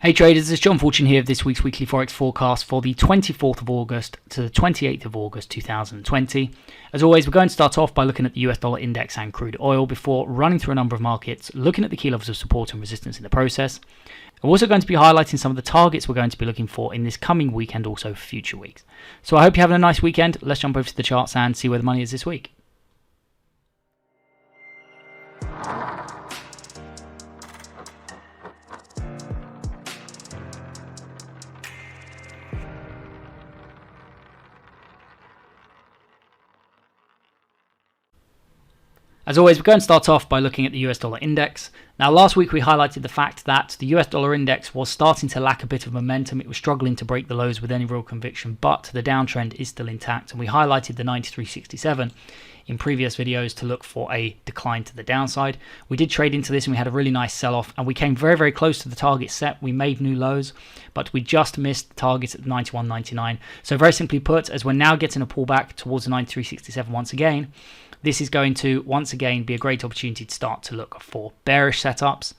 Hey traders, it's John Fortune here of this week's weekly Forex forecast for the 24th of August to the 28th of August 2020. As always, we're going to start off by looking at the US dollar index and crude oil before running through a number of markets, looking at the key levels of support and resistance in the process. I'm also going to be highlighting some of the targets we're going to be looking for in this coming week and also future weeks. So I hope you're having a nice weekend. Let's jump over to the charts and see where the money is this week. As always, we're going to start off by looking at the US dollar index. Now, last week we highlighted the fact that the US dollar index was starting to lack a bit of momentum. It was struggling to break the lows with any real conviction, but the downtrend is still intact. And we highlighted the 93.67 in previous videos to look for a decline to the downside. We did trade into this and we had a really nice sell-off, and we came very, very close to the target set. We made new lows, but we just missed the target at 91.99. So very simply put, as we're now getting a pullback towards the 93.67 once again, this is going to once again be a great opportunity to start to look for bearish setups.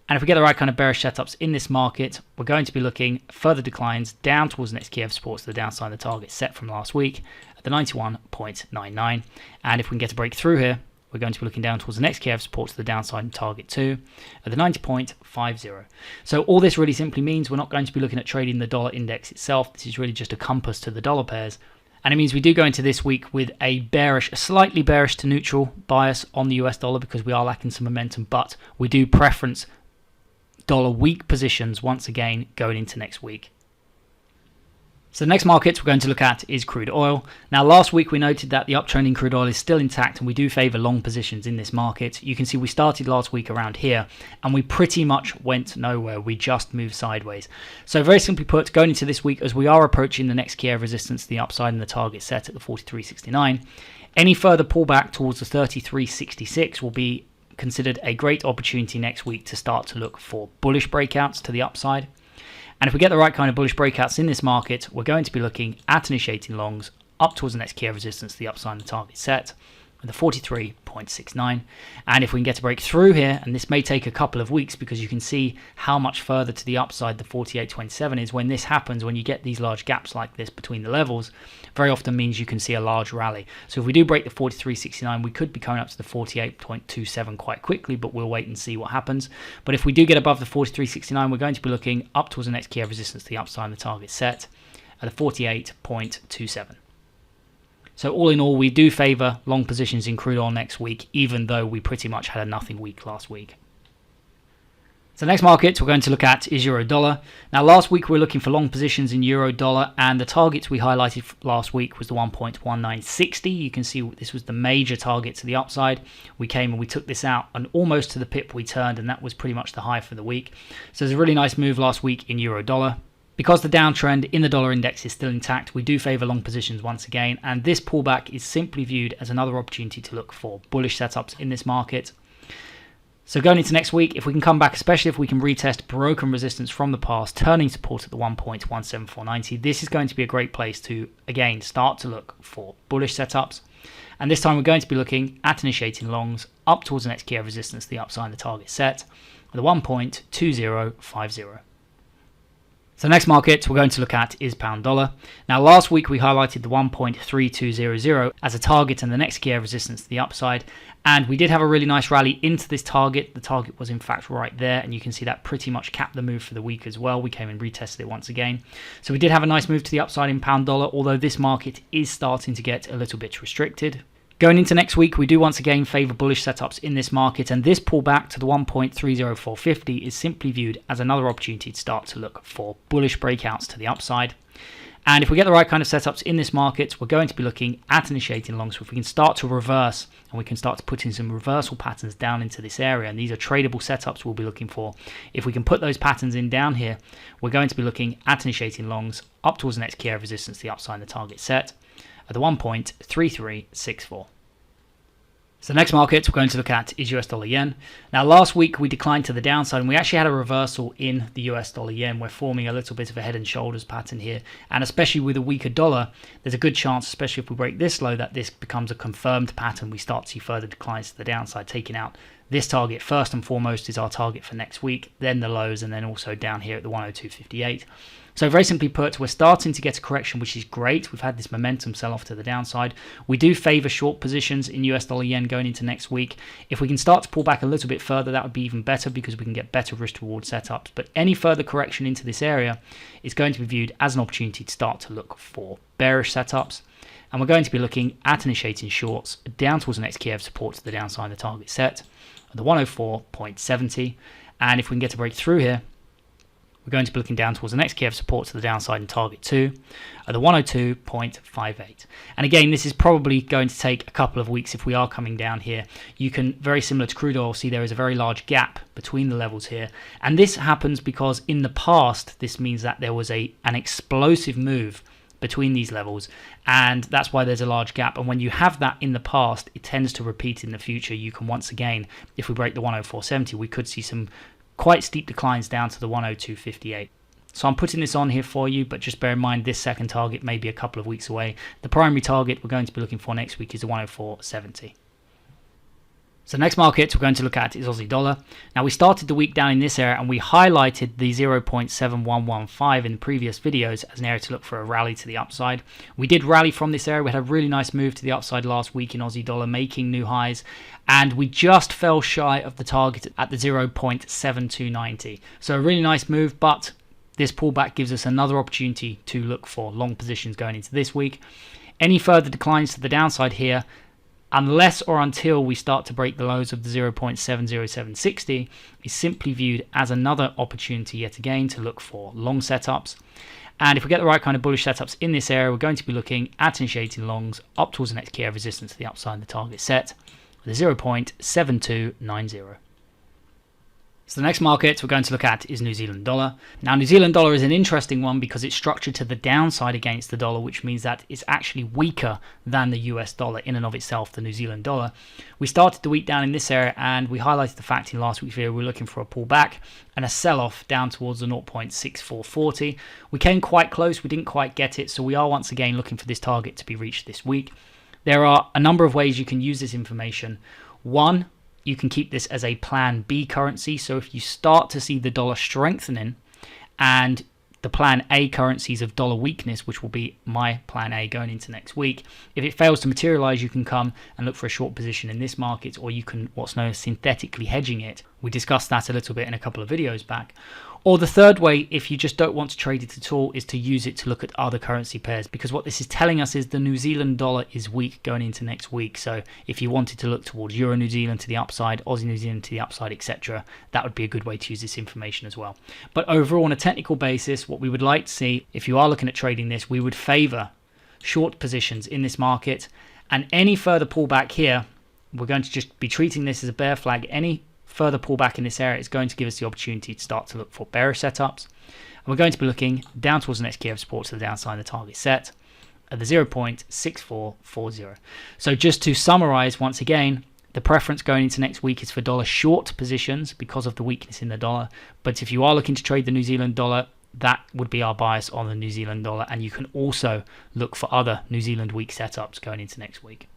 And if we get the right kind of bearish setups in this market, we're going to be looking further declines down towards the next key of support to the downside of the target set from last week at the 91.99. And if we can get a break through here, we're going to be looking down towards the next key of support to the downside and target 2 at the 90.50. So all this really simply means we're not going to be looking at trading the dollar index itself. This is really just a compass to the dollar pairs. And it means we do go into this week with a slightly bearish to neutral bias on the US dollar because we are lacking some momentum, but we do preference dollar weak positions once again going into next week. So the next market we're going to look at is crude oil. Now, last week we noted that the uptrend in crude oil is still intact and we do favor long positions in this market. You can see we started last week around here and we pretty much went nowhere. We just moved sideways. So very simply put, going into this week, as we are approaching the next key of resistance to the upside and the target set at the 43.69, any further pullback towards the 33.66 will be considered a great opportunity next week to start to look for bullish breakouts to the upside. And if we get the right kind of bullish breakouts in this market, we're going to be looking at initiating longs up towards the next key of resistance to the upside and the target set at the 43.69. And if we can get a break through here, and this may take a couple of weeks because you can see how much further to the upside the 48.27 is. When this happens, when you get these large gaps like this between the levels, very often means you can see a large rally. So if we do break the 43.69, we could be coming up to the 48.27 quite quickly, but we'll wait and see what happens. But if we do get above the 43.69, we're going to be looking up towards the next key of resistance to the upside and the target set at the 48.27. So all in all, we do favour long positions in crude oil next week, even though we pretty much had a nothing week last week. So the next market we're going to look at is euro dollar. Now, last week we were looking for long positions in euro dollar, and the targets we highlighted last week was the 1.1960. You can see this was the major target to the upside. We came and we took this out, and almost to the pip we turned, and that was pretty much the high for the week. So there's a really nice move last week in euro dollar. Because the downtrend in the dollar index is still intact, we do favour long positions once again, and this pullback is simply viewed as another opportunity to look for bullish setups in this market. So going into next week, if we can come back, especially if we can retest broken resistance from the past, turning support at the 1.17490, this is going to be a great place to, again, start to look for bullish setups. And this time we're going to be looking at initiating longs up towards the next key of resistance, the upside and the target set, at the 1.2050. So the next market we're going to look at is pound dollar. Now, last week we highlighted the 1.3200 as a target and the next key of resistance to the upside, and we did have a really nice rally into this target. The target was in fact right there, and you can see that pretty much capped the move for the week as well. We came and retested it once again. So we did have a nice move to the upside in pound dollar, although this market is starting to get a little bit restricted. Going into next week, we do once again favour bullish setups in this market, and this pullback to the 1.30450 is simply viewed as another opportunity to start to look for bullish breakouts to the upside. And if we get the right kind of setups in this market, we're going to be looking at initiating longs. So if we can start to reverse and we can start to put in some reversal patterns down into this area, and these are tradable setups we'll be looking for. If we can put those patterns in down here, we're going to be looking at initiating longs up towards the next key of resistance, the upside and the target set at the 1.3364. So the next market we're going to look at is US dollar yen. Now, last week we declined to the downside and we actually had a reversal in the US dollar yen. We're forming a little bit of a head and shoulders pattern here, and especially with a weaker dollar, there's a good chance, especially if we break this low, that this becomes a confirmed pattern. We start to see further declines to the downside, taking out This target first and foremost is our target for next week, then the lows, and then also down here at the 102.58. So very simply put, we're starting to get a correction, which is great. We've had this momentum sell off to the downside. We do favor short positions in US dollar yen going into next week. If we can start to pull back a little bit further, that would be even better because we can get better risk reward setups. But any further correction into this area is going to be viewed as an opportunity to start to look for bearish setups. And we're going to be looking at initiating shorts down towards the next key of support to the downside, the target set at the 104.70. And if we can get a break through here, we're going to be looking down towards the next key of support to the downside and target 2 at the 102.58. And again, this is probably going to take a couple of weeks if we are coming down here. You can, very similar to crude oil, see there is a very large gap between the levels here. And this happens because in the past, this means that there was an explosive move between these levels, and that's why there's a large gap. And when you have that in the past, it tends to repeat in the future. You can once again, if we break the 104.70, we could see some quite steep declines down to the 102.58. So I'm putting this on here for you, but just bear in mind this second target may be a couple of weeks away. The primary target we're going to be looking for next week is the 104.70. So the next market we're going to look at is Aussie dollar. Now we started the week down in this area and we highlighted the 0.7115 in the previous videos as an area to look for a rally to the upside. We did rally from this area. We had a really nice move to the upside last week in Aussie dollar, making new highs, and we just fell shy of the target at the 0.7290. So a really nice move, but this pullback gives us another opportunity to look for long positions going into this week. Any further declines to the downside here, unless or until we start to break the lows of the 0.70760, is simply viewed as another opportunity yet again to look for long setups. And if we get the right kind of bullish setups in this area, we're going to be looking at initiating longs up towards the next key of resistance to the upside, the target set, the 0.7290. So the next market we're going to look at is New Zealand dollar. Now New Zealand dollar is an interesting one because it's structured to the downside against the dollar, which means that it's actually weaker than the US dollar in and of itself, the New Zealand dollar. We started the week down in this area and we highlighted the fact in last week's video we're looking for a pullback and a sell-off down towards the 0.6440. We came quite close, we didn't quite get it, so we are once again looking for this target to be reached this week. There are a number of ways you can use this information. One, you can keep this as a plan B currency. So if you start to see the dollar strengthening and the plan A currencies of dollar weakness, which will be my plan A going into next week, if it fails to materialize, you can come and look for a short position in this market, or you can what's known as synthetically hedging it. We discussed that a little bit in a couple of videos back. Or the third way, if you just don't want to trade it at all, is to use it to look at other currency pairs, because what this is telling us is the New Zealand dollar is weak going into next week. So if you wanted to look towards Euro New Zealand to the upside, Aussie New Zealand to the upside, etc., that would be a good way to use this information as well. But overall, on a technical basis, what we would like to see, if you are looking at trading this, we would favor short positions in this market, and any further pullback here, we're going to just be treating this as a bear flag. Any further pullback in this area is going to give us the opportunity to start to look for bearish setups. And we're going to be looking down towards the next key of support to the downside, the target set at the 0.6440. So just to summarize once again, the preference going into next week is for dollar short positions because of the weakness in the dollar. But if you are looking to trade the New Zealand dollar, that would be our bias on the New Zealand dollar. And you can also look for other New Zealand weak setups going into next week.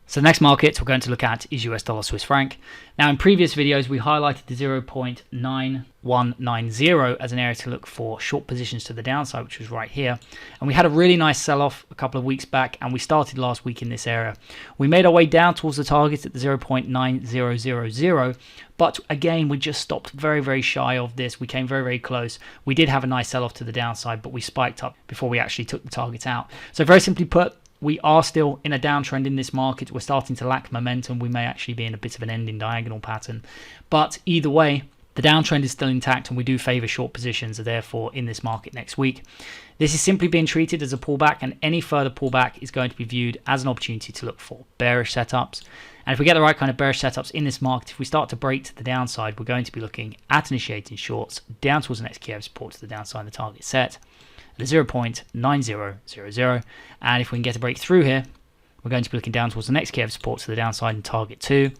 So the next market we're going to look at is US dollar Swiss franc. Now in previous videos we highlighted the 0.9190 as an area to look for short positions to the downside, which was right here. And we had a really nice sell-off a couple of weeks back, and we started last week in this area. We made our way down towards the target at the 0.9000, but again we just stopped very shy of this. We came very close. We did have a nice sell-off to the downside, but we spiked up before we actually took the target out. So very simply put, we are still in a downtrend in this market. We're starting to lack momentum. We may actually be in a bit of an ending diagonal pattern. But either way, the downtrend is still intact and we do favor short positions, therefore, in this market next week. This is simply being treated as a pullback, and any further pullback is going to be viewed as an opportunity to look for bearish setups. And if we get the right kind of bearish setups in this market, if we start to break to the downside, we're going to be looking at initiating shorts down towards the next key of support to the downside, the target set at 0.9000, and if we can get a break through here, we're going to be looking down towards the next key of support to the downside and target 2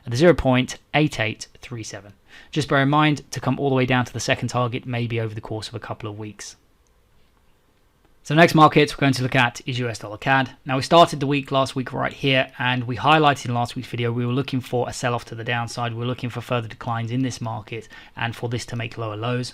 at the 0.8837. Just bear in mind to come all the way down to the second target maybe over the course of a couple of weeks. So next market we're going to look at is US dollar CAD. Now we started the week last week right here, and we highlighted in last week's video we were looking for a sell-off to the downside. We were looking for further declines in this market and for this to make lower lows.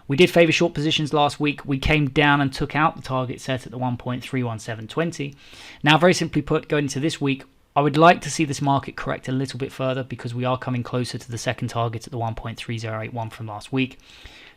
We did favor short positions last week. We came down and took out the target set at the 1.31720. Now very simply put, going into this week, I would like to see this market correct a little bit further because we are coming closer to the second target at the 1.3081 from last week.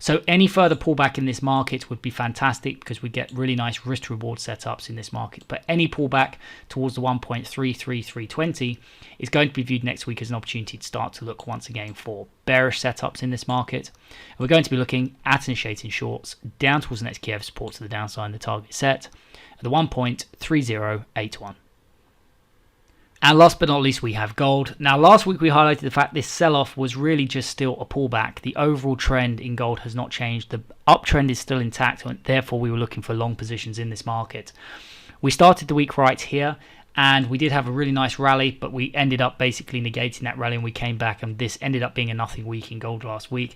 So any further pullback in this market would be fantastic because we get really nice risk to reward setups in this market. But any pullback towards the 1.33320 is going to be viewed next week as an opportunity to start to look once again for bearish setups in this market. And we're going to be looking at initiating shorts down towards the next key area support to the downside and the target set at the 1.3081. And last but not least, we have gold. Now, last week we highlighted the fact this sell-off was really just still a pullback. The overall trend in gold has not changed. The uptrend is still intact, and therefore we were looking for long positions in this market. We started the week right here, and we did have a really nice rally, but we ended up basically negating that rally, and we came back, and this ended up being a nothing week in gold last week.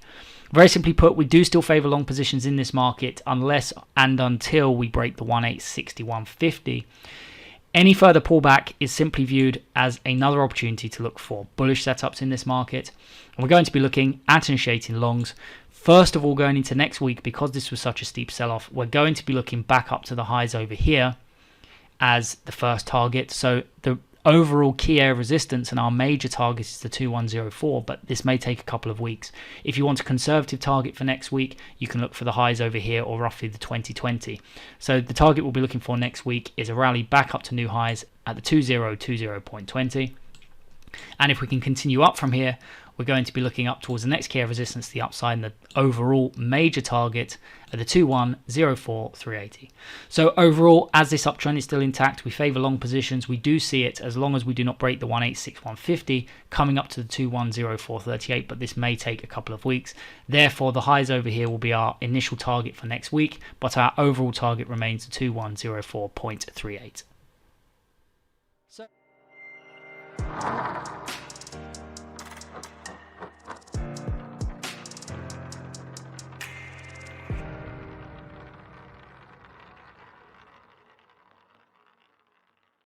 Very simply put, we do still favor long positions in this market unless and until we break the 1861.50. Any further pullback is simply viewed as another opportunity to look for bullish setups in this market. And we're going to be looking at initiating longs. First of all, going into next week, because this was such a steep sell-off, we're going to be looking back up to the highs over here as the first target. So the overall key area resistance and our major target is the 2104, but this may take a couple of weeks. If you want a conservative target for next week, you can look for the highs over here or roughly the 2020. So the target we'll be looking for next week is a rally back up to new highs at the 2020.20. And if we can continue up from here, we're going to be looking up towards the next key area resistance, the upside, and the overall major target at the 2104.380. So overall, as this uptrend is still intact, we favor long positions. We do see it as long as we do not break the 1861.50 coming up to the 2104.38, but this may take a couple of weeks. Therefore, the highs over here will be our initial target for next week, but our overall target remains the 2104.38.